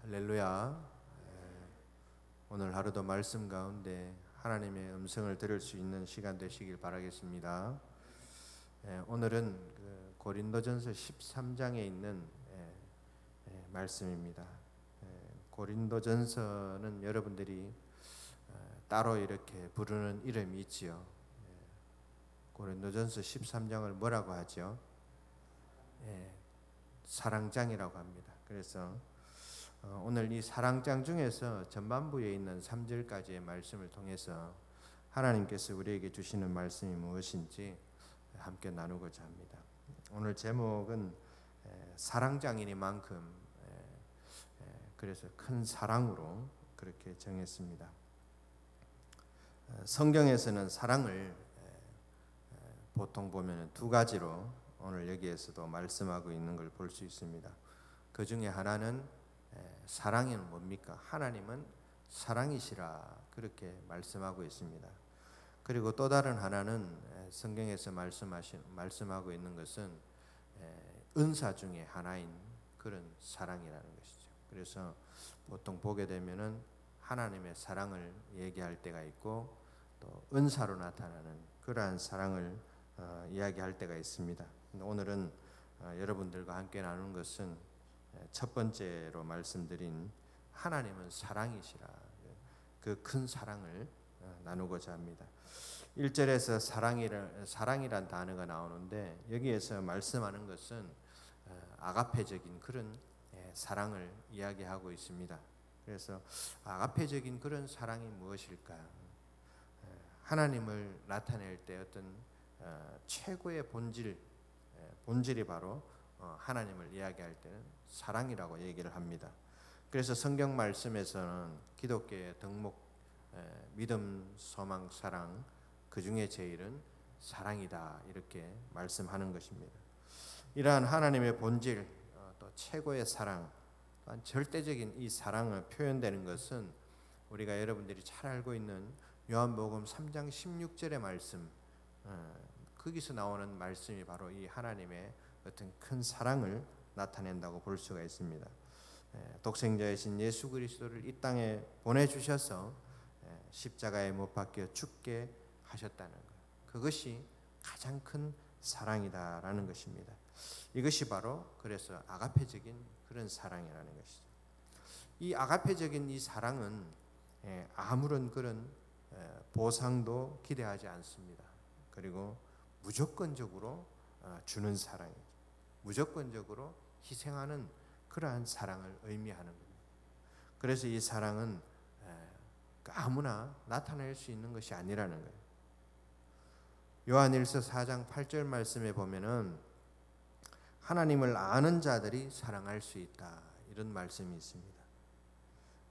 할렐루야. 오늘 하루도 말씀 가운데 하나님의 음성을 들을 수 있는 시간 되시길 바라겠습니다. 오늘은 고린도전서 13장에 있는 말씀입니다. 고린도전서는 여러분들이 따로 이렇게 부르는 이름이 있지요. 고린도전서 13장을 뭐라고 하죠? 사랑장이라고 합니다. 그래서 오늘 이 사랑장 중에서 전반부에 있는 3절까지의 말씀을 통해서 하나님께서 우리에게 주시는 말씀이 무엇인지 함께 나누고자 합니다. 오늘 제목은 사랑장이니만큼 그래서 큰 사랑으로 그렇게 정했습니다. 성경에서는 사랑을 보통 보면 두 가지로 오늘 여기에서도 말씀하고 있는 걸 볼 수 있습니다. 그 중에 하나는 사랑은 뭡니까? 하나님은 사랑이시라 그렇게 말씀하고 있습니다. 그리고 또 다른 하나는 성경에서 말씀하고 있는 것은 은사 중에 하나인 그런 사랑이라는 것이죠. 그래서 보통 보게 되면은 하나님의 사랑을 얘기할 때가 있고 또 은사로 나타나는 그러한 사랑을 이야기할 때가 있습니다. 오늘은 여러분들과 함께 나누는 것은 첫 번째로 말씀드린 하나님은 사랑이시라 그 큰 사랑을 나누고자 합니다. 1절에서 사랑이란 단어가 나오는데 여기에서 말씀하는 것은 아가페적인 그런 사랑을 이야기하고 있습니다. 그래서 아가페적인 그런 사랑이 무엇일까? 하나님을 나타낼 때 어떤 최고의 본질이 바로 하나님을 이야기할 때는 사랑이라고 얘기를 합니다. 그래서 성경 말씀에서는 기독교의 덕목 믿음, 소망, 사랑 그 중에 제일은 사랑이다 이렇게 말씀하는 것입니다. 이러한 하나님의 본질 또 최고의 사랑 또한 절대적인 이 사랑을 표현되는 것은 우리가 여러분들이 잘 알고 있는 요한복음 3장 16절의 말씀 거기서 나오는 말씀이 바로 이 하나님의 어떤 큰 사랑을 나타낸다고 볼 수가 있습니다. 독생자이신 예수 그리스도를 이 땅에 보내주셔서 십자가에 못 박혀 죽게 하셨다는 것, 그것이 가장 큰 사랑이다라는 것입니다. 이것이 바로 그래서 아가페적인 그런 사랑이라는 것이죠. 이 아가페적인 이 사랑은 아무런 그런 보상도 기대하지 않습니다. 그리고 무조건적으로 주는 사랑이죠. 무조건적으로 희생하는 그러한 사랑을 의미하는 겁니다. 그래서 이 사랑은 아무나 나타낼 수 있는 것이 아니라는 거예요. 요한일서 4장 8절 말씀에 보면은 하나님을 아는 자들이 사랑할 수 있다 이런 말씀이 있습니다.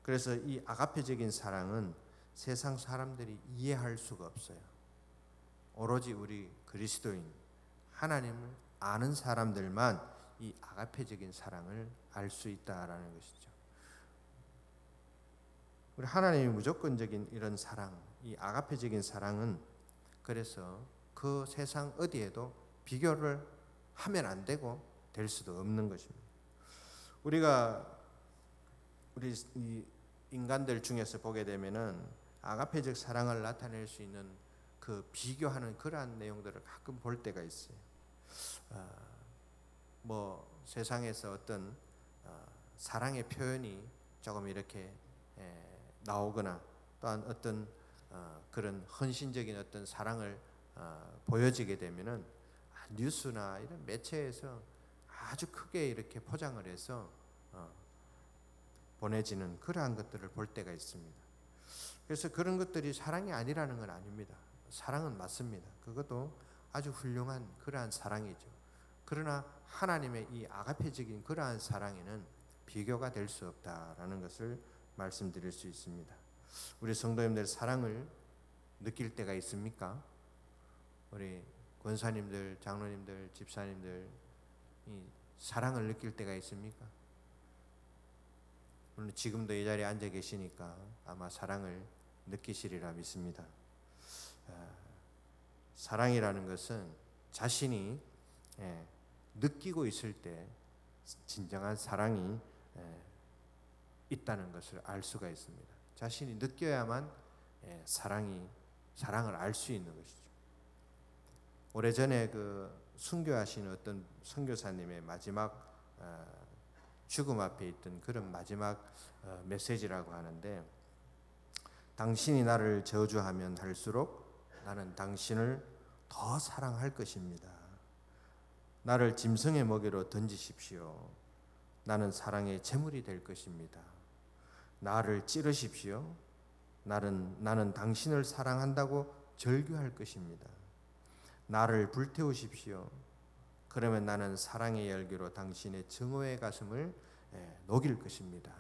그래서 이 아가페적인 사랑은 세상 사람들이 이해할 수가 없어요. 오로지 우리 그리스도인 하나님을 아는 사람들만 이 아가페적인 사랑을 알 수 있다라는 것이죠. 우리 하나님의 무조건적인 이런 사랑, 이 아가페적인 사랑은 그래서 그 세상 어디에도 비교를 하면 안 되고 될 수도 없는 것입니다. 우리 이 인간들 중에서 보게 되면은 아가페적 사랑을 나타낼 수 있는 그 비교하는 그러한 내용들을 가끔 볼 때가 있어요. 세상에서 어떤 사랑의 표현이 조금 이렇게 나오거나 또한 어떤 그런 헌신적인 어떤 사랑을 보여지게 되면은 뉴스나 이런 매체에서 아주 크게 이렇게 포장을 해서 보내지는 그러한 것들을 볼 때가 있습니다. 그래서 그런 것들이 사랑이 아니라는 건 아닙니다. 사랑은 맞습니다. 그것도 아주 훌륭한 그러한 사랑이죠. 그러나 하나님의 이 아가페적인 그러한 사랑에는 비교가 될 수 없다라는 것을 말씀드릴 수 있습니다. 우리 성도님들 사랑을 느낄 때가 있습니까? 우리 권사님들, 장로님들, 집사님들 이 사랑을 느낄 때가 있습니까? 물론 지금도 이 자리에 앉아 계시니까 아마 사랑을 느끼시리라 믿습니다. 사랑이라는 것은 자신이 느끼고 있을 때 진정한 사랑이 있다는 것을 알 수가 있습니다. 자신이 느껴야만 사랑을 알 수 있는 것이죠. 오래전에 그 순교하신 어떤 선교사님의 마지막 죽음 앞에 있던 그런 마지막 메시지라고 하는데, 당신이 나를 저주하면 할수록 나는 당신을 더 사랑할 것입니다. 나를 짐승의 먹이로 던지십시오. 나는 사랑의 제물이 될 것입니다. 나를 찌르십시오. 나는 당신을 사랑한다고 절규할 것입니다. 나를 불태우십시오. 그러면 나는 사랑의 열기로 당신의 증오의 가슴을 녹일 것입니다.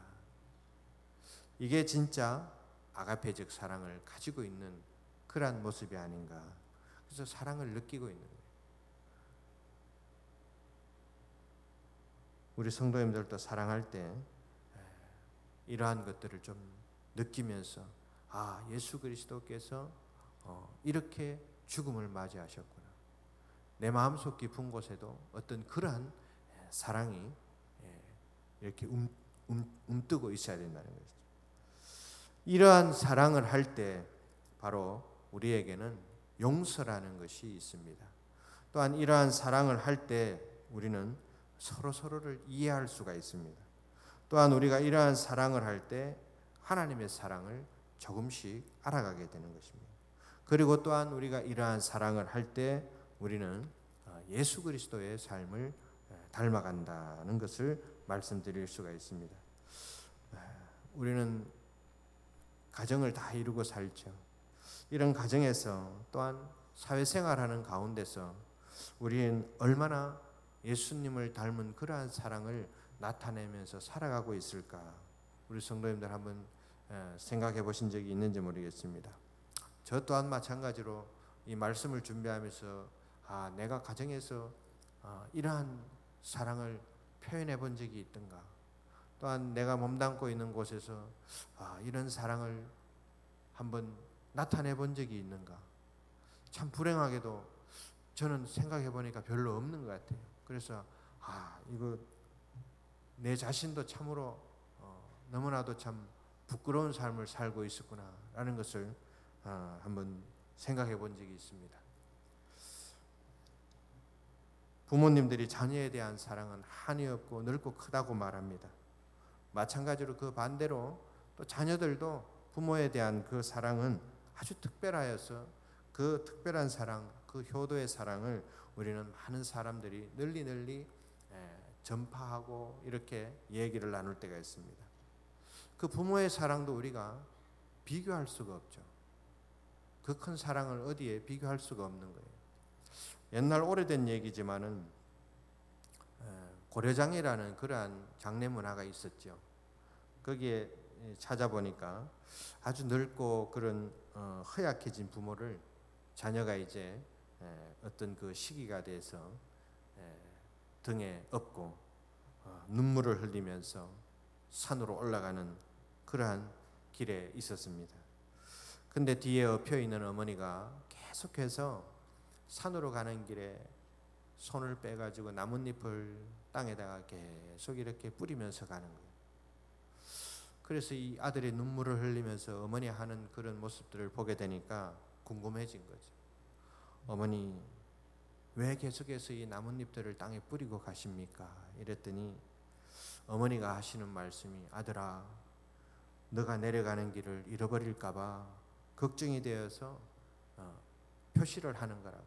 이게 진짜 아가페적 사랑을 가지고 있는 그러한 모습이 아닌가. 그래서 사랑을 느끼고 있는 거예요. 우리 성도님들도 사랑할 때 이러한 것들을 좀 느끼면서, 예수 그리스도께서 이렇게 죽음을 맞이하셨구나. 내 마음속 깊은 곳에도 어떤 그러한 사랑이 이렇게 움뜨고 있어야 된다는 거죠. 이러한 사랑을 할 때 바로 우리에게는 용서라는 것이 있습니다. 또한 이러한 사랑을 할 때 우리는 서로를 이해할 수가 있습니다. 또한 우리가 이러한 사랑을 할 때 하나님의 사랑을 조금씩 알아가게 되는 것입니다. 그리고 또한 우리가 이러한 사랑을 할 때 우리는 예수 그리스도의 삶을 닮아간다는 것을 말씀드릴 수가 있습니다. 우리는 가정을 다 이루고 살죠. 이런 가정에서 또한 사회생활하는 가운데서 우리는 얼마나 예수님을 닮은 그러한 사랑을 나타내면서 살아가고 있을까? 우리 성도님들 한번 생각해 보신 적이 있는지 모르겠습니다. 저 또한 마찬가지로 이 말씀을 준비하면서 내가 가정에서 이러한 사랑을 표현해 본 적이 있던가, 또한 내가 몸담고 있는 곳에서 이런 사랑을 한번 나타내 본 적이 있는가. 참 불행하게도 저는 생각해 보니까 별로 없는 것 같아요. 그래서 이거 내 자신도 참으로 너무나도 참 부끄러운 삶을 살고 있었구나라는 것을 한번 생각해 본 적이 있습니다. 부모님들이 자녀에 대한 사랑은 한이 없고 넓고 크다고 말합니다. 마찬가지로 그 반대로 또 자녀들도 부모에 대한 그 사랑은 아주 특별하여서 그 특별한 사랑, 그 효도의 사랑을 우리는 많은 사람들이 널리 전파하고 이렇게 얘기를 나눌 때가 있습니다. 그 부모의 사랑도 우리가 비교할 수가 없죠. 그 큰 사랑을 어디에 비교할 수가 없는 거예요. 옛날 오래된 얘기지만은 고려장이라는 그러한 장례 문화가 있었죠. 거기에 찾아보니까 아주 늙고 그런 허약해진 부모를 자녀가 이제 어떤 그 시기가 돼서 등에 업고 눈물을 흘리면서 산으로 올라가는 그러한 길에 있었습니다. 근데 뒤에 엎여 있는 어머니가 계속해서 산으로 가는 길에 손을 빼가지고 나뭇잎을 땅에다가 계속 이렇게 뿌리면서 가는 거예요. 그래서 이 아들이 눈물을 흘리면서 어머니 하는 그런 모습들을 보게 되니까 궁금해진 거죠. 어머니, 왜 계속해서 이 나뭇잎들을 땅에 뿌리고 가십니까? 이랬더니 어머니가 하시는 말씀이, 아들아, 너가 내려가는 길을 잃어버릴까 봐 걱정이 되어서 표시를 하는 거라고,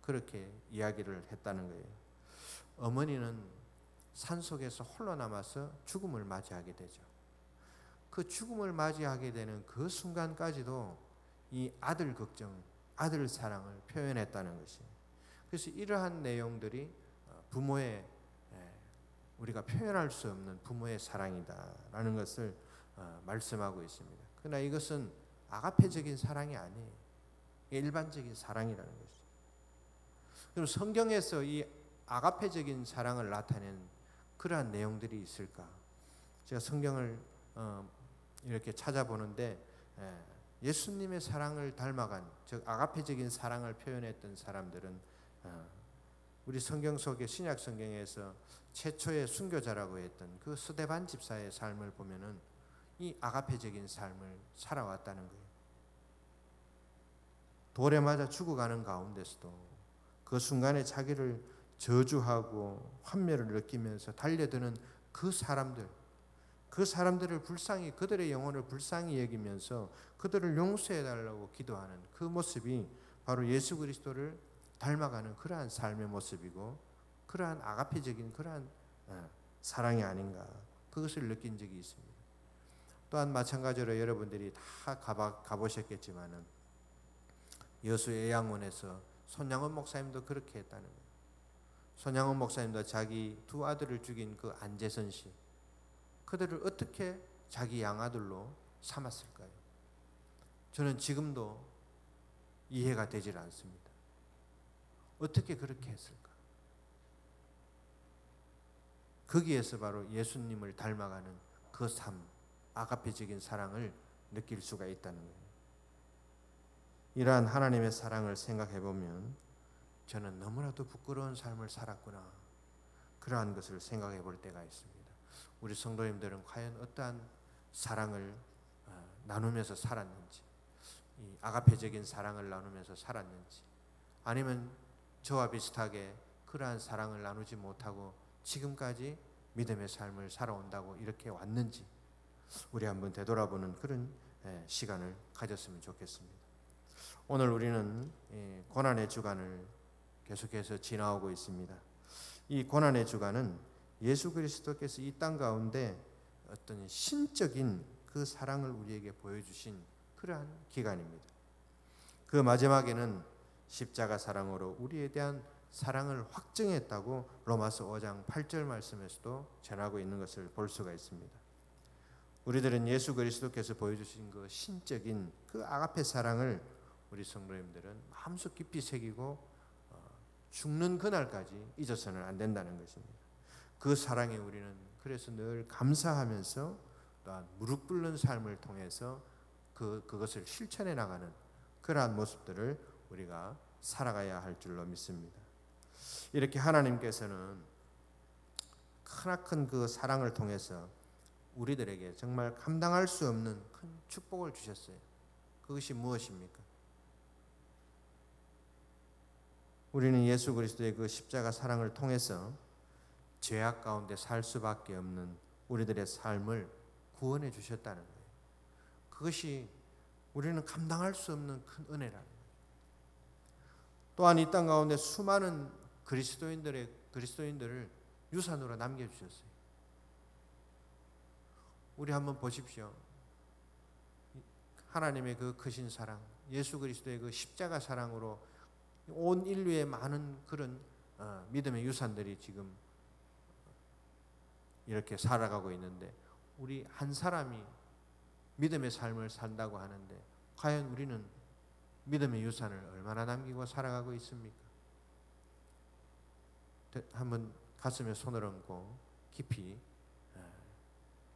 그렇게 이야기를 했다는 거예요. 어머니는 산속에서 홀로 남아서 죽음을 맞이하게 되죠. 그 죽음을 맞이하게 되는 그 순간까지도 이 아들 걱정, 아들 사랑을 표현했다는 것이에요. 그래서 이러한 내용들이 부모의, 우리가 표현할 수 없는 부모의 사랑이다라는 것을 말씀하고 있습니다. 그러나 이것은 아가페적인 사랑이 아니에요. 일반적인 사랑이라는 것이죠. 그럼 성경에서 이 아가페적인 사랑을 나타낸 그러한 내용들이 있을까? 제가 성경을 이렇게 찾아보는데 예수님의 사랑을 닮아간, 즉 아가페적인 사랑을 표현했던 사람들은 우리 성경 속의 신약 성경에서 최초의 순교자라고 했던 그 스데반 집사의 삶을 보면은 이 아가페적인 삶을 살아왔다는 거예요. 돌에 맞아 죽어가는 가운데서도 그 순간에 자기를 저주하고 환멸을 느끼면서 달려드는 그 사람들을 불쌍히, 그들의 영혼을 불쌍히 여기면서 그들을 용서해 달라고 기도하는 그 모습이 바로 예수 그리스도를 닮아가는 그러한 삶의 모습이고, 그러한 아가페적인 그러한 사랑이 아닌가, 그것을 느낀 적이 있습니다. 또한 마찬가지로 여러분들이 다 가보셨겠지만은 여수 애양원에서 손양원 목사님도 그렇게 했다는 거예요. 손양원 목사님도 자기 두 아들을 죽인 그 안재선 씨, 그들을 어떻게 자기 양아들로 삼았을까요? 저는 지금도 이해가 되질 않습니다. 어떻게 그렇게 했을까? 거기에서 바로 예수님을 닮아가는 그 삶, 아가페적인 사랑을 느낄 수가 있다는 거예요. 이러한 하나님의 사랑을 생각해 보면 저는 너무나도 부끄러운 삶을 살았구나, 그러한 것을 생각해 볼 때가 있습니다. 우리 성도님들은 과연 어떠한 사랑을 나누면서 살았는지, 이 아가페적인 사랑을 나누면서 살았는지, 아니면 저와 비슷하게 그러한 사랑을 나누지 못하고 지금까지 믿음의 삶을 살아온다고 이렇게 왔는지, 우리 한번 되돌아보는 그런 시간을 가졌으면 좋겠습니다. 오늘 우리는 고난의 주간을 계속해서 지나오고 있습니다. 이 고난의 주간은 예수 그리스도께서 이 땅 가운데 어떤 신적인 그 사랑을 우리에게 보여주신 그러한 기간입니다. 그 마지막에는 십자가 사랑으로 우리에 대한 사랑을 확증했다고 로마서 5장 8절 말씀에서도 전하고 있는 것을 볼 수가 있습니다. 우리들은 예수 그리스도께서 보여주신 그 신적인 그 아가페 사랑을 우리 성도님들은 마음속 깊이 새기고 죽는 그날까지 잊어서는 안 된다는 것입니다. 그 사랑에 우리는 그래서 늘 감사하면서 또한 무릎 꿇는 삶을 통해서 그것을 실천해 나가는 그러한 모습들을 우리가 살아가야 할 줄로 믿습니다. 이렇게 하나님께서는 크나큰 그 사랑을 통해서 우리들에게 정말 감당할 수 없는 큰 축복을 주셨어요. 그것이 무엇입니까? 우리는 예수 그리스도의 그 십자가 사랑을 통해서 죄악 가운데 살 수밖에 없는 우리들의 삶을 구원해 주셨다는 거예요. 그것이 우리는 감당할 수 없는 큰 은혜라는 거예요. 또한 이 땅 가운데 수많은 그리스도인들을 유산으로 남겨주셨어요. 우리 한번 보십시오. 하나님의 그 크신 사랑, 예수 그리스도의 그 십자가 사랑으로 온 인류의 많은 그런 믿음의 유산들이 지금 이렇게 살아가고 있는데, 우리 한 사람이 믿음의 삶을 산다고 하는데 과연 우리는 믿음의 유산을 얼마나 남기고 살아가고 있습니까? 한번 가슴에 손을 얹고 깊이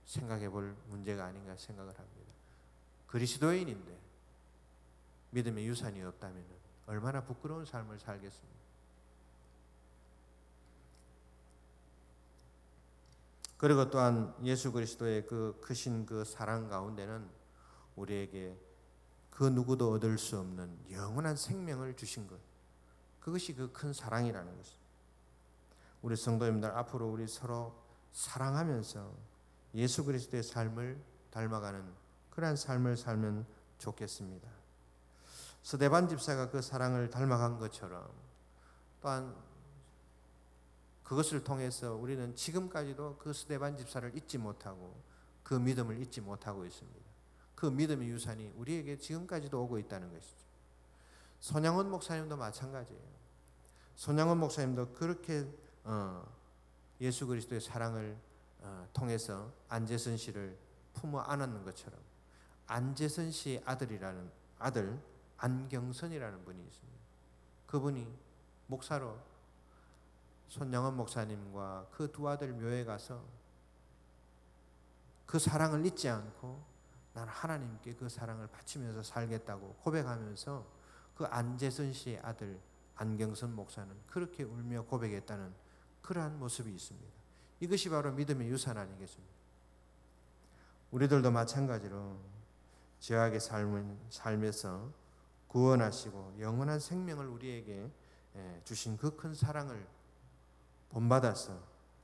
생각해 볼 문제가 아닌가 생각을 합니다. 그리스도인인데 믿음의 유산이 없다면 얼마나 부끄러운 삶을 살겠습니까? 그리고 또한 예수 그리스도의 그 크신 그 사랑 가운데는 우리에게 그 누구도 얻을 수 없는 영원한 생명을 주신 것, 그것이 그 큰 사랑이라는 것입니다. 우리 성도님들 앞으로 우리 서로 사랑하면서 예수 그리스도의 삶을 닮아가는 그러한 삶을 살면 좋겠습니다. 스데반 집사가 그 사랑을 닮아간 것처럼 또한 그것을 통해서 우리는 지금까지도 그 스데반 집사를 잊지 못하고 그 믿음을 잊지 못하고 있습니다. 그 믿음의 유산이 우리에게 지금까지도 오고 있다는 것이죠. 손양원 목사님도 마찬가지예요. 손양원 목사님도 그렇게 예수 그리스도의 사랑을 통해서 안재선 씨를 품어 안았는 것처럼 안재선 씨의 아들 안경선이라는 분이 있습니다. 그분이 목사로 손양원 목사님과 그 두 아들 묘에 가서 그 사랑을 잊지 않고 나는 하나님께 그 사랑을 바치면서 살겠다고 고백하면서 그 안재선 씨의 아들 안경선 목사는 그렇게 울며 고백했다는 그러한 모습이 있습니다. 이것이 바로 믿음의 유산 아니겠습니까? 우리들도 마찬가지로 죄악의 삶에서 구원하시고 영원한 생명을 우리에게 주신 그 큰 사랑을 본받아서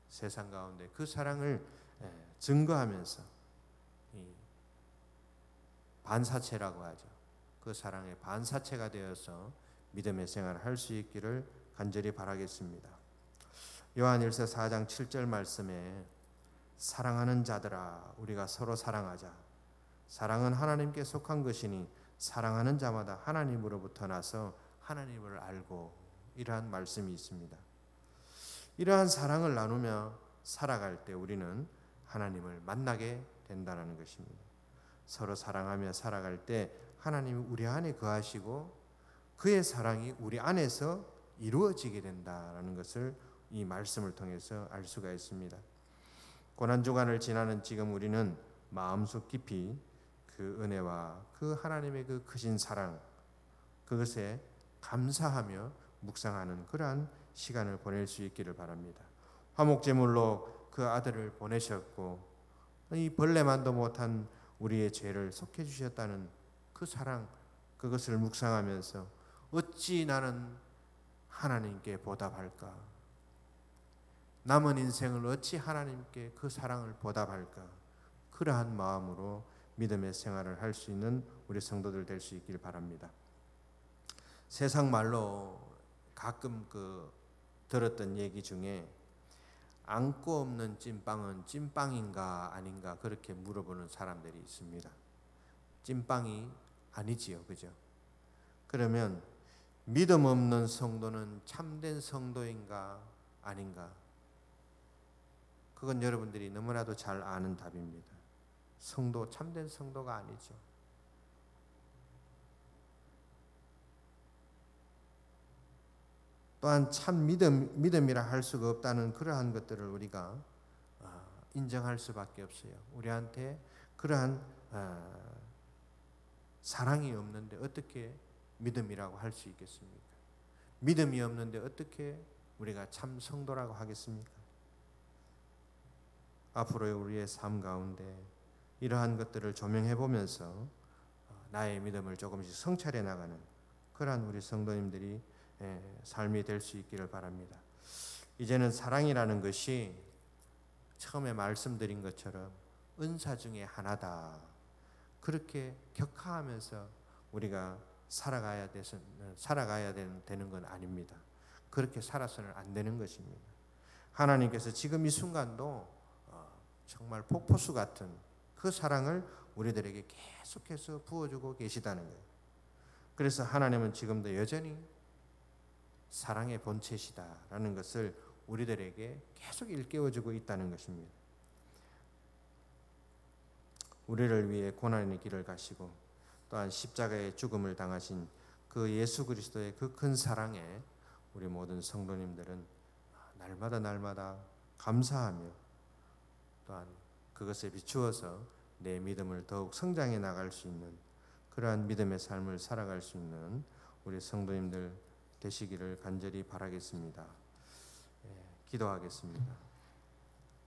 세상 가운데 그 사랑을 증거하면서 이 반사체라고 하죠. 그 사랑의 반사체가 되어서 믿음의 생활을 할 수 있기를 간절히 바라겠습니다. 요한일서 4장 7절 말씀에 사랑하는 자들아 우리가 서로 사랑하자. 사랑은 하나님께 속한 것이니 사랑하는 자마다 하나님으로부터 나서 하나님을 알고, 이러한 말씀이 있습니다. 이러한 사랑을 나누며 살아갈 때 우리는 하나님을 만나게 된다는 것입니다. 서로 사랑하며 살아갈 때 하나님이 우리 안에 거하시고 그의 사랑이 우리 안에서 이루어지게 된다는 것을 이 말씀을 통해서 알 수가 있습니다. 고난주간을 지나는 지금 우리는 마음속 깊이 그 은혜와 그 하나님의 그 크신 사랑, 그것에 감사하며 묵상하는 그러한 시간을 보낼 수 있기를 바랍니다. 화목제물로 그 아들을 보내셨고 이 벌레만도 못한 우리의 죄를 속해 주셨다는 그 사랑, 그것을 묵상하면서 어찌 나는 하나님께 보답할까? 남은 인생을 어찌 하나님께 그 사랑을 보답할까? 그러한 마음으로 믿음의 생활을 할 수 있는 우리 성도들 될 수 있길 바랍니다. 세상 말로 가끔 들었던 얘기 중에 안고 없는 찐빵은 찐빵인가 아닌가 그렇게 물어보는 사람들이 있습니다. 찐빵이 아니지요, 그죠? 그러면 믿음 없는 성도는 참된 성도인가 아닌가? 그건 여러분들이 너무나도 잘 아는 답입니다. 참된 성도가 아니죠. 또한 참 믿음이라 할 수가 없다는 그러한 것들을 우리가 인정할 수밖에 없어요. 우리한테 그러한 사랑이 없는데 어떻게 믿음이라고 할 수 있겠습니까? 믿음이 없는데 어떻게 우리가 참 성도라고 하겠습니까? 앞으로 우리의 삶 가운데 이러한 것들을 조명해 보면서 나의 믿음을 조금씩 성찰해 나가는 그러한 우리 성도님들이 삶이 될 수 있기를 바랍니다. 이제는 사랑이라는 것이 처음에 말씀드린 것처럼 은사 중에 하나다. 그렇게 격하하면서 우리가 살아가야 되는 건 아닙니다. 그렇게 살아서는 안 되는 것입니다. 하나님께서 지금 이 순간도 정말 폭포수 같은 그 사랑을 우리들에게 계속해서 부어주고 계시다는 거예요. 그래서 하나님은 지금도 여전히 사랑의 본체시다라는 것을 우리들에게 계속 일깨워주고 있다는 것입니다. 우리를 위해 고난의 길을 가시고 또한 십자가의 죽음을 당하신 그 예수 그리스도의 그 큰 사랑에 우리 모든 성도님들은 날마다 감사하며 또한 그것에 비추어서 내 믿음을 더욱 성장해 나갈 수 있는 그러한 믿음의 삶을 살아갈 수 있는 우리 성도님들 되시기를 간절히 바라겠습니다. 기도하겠습니다.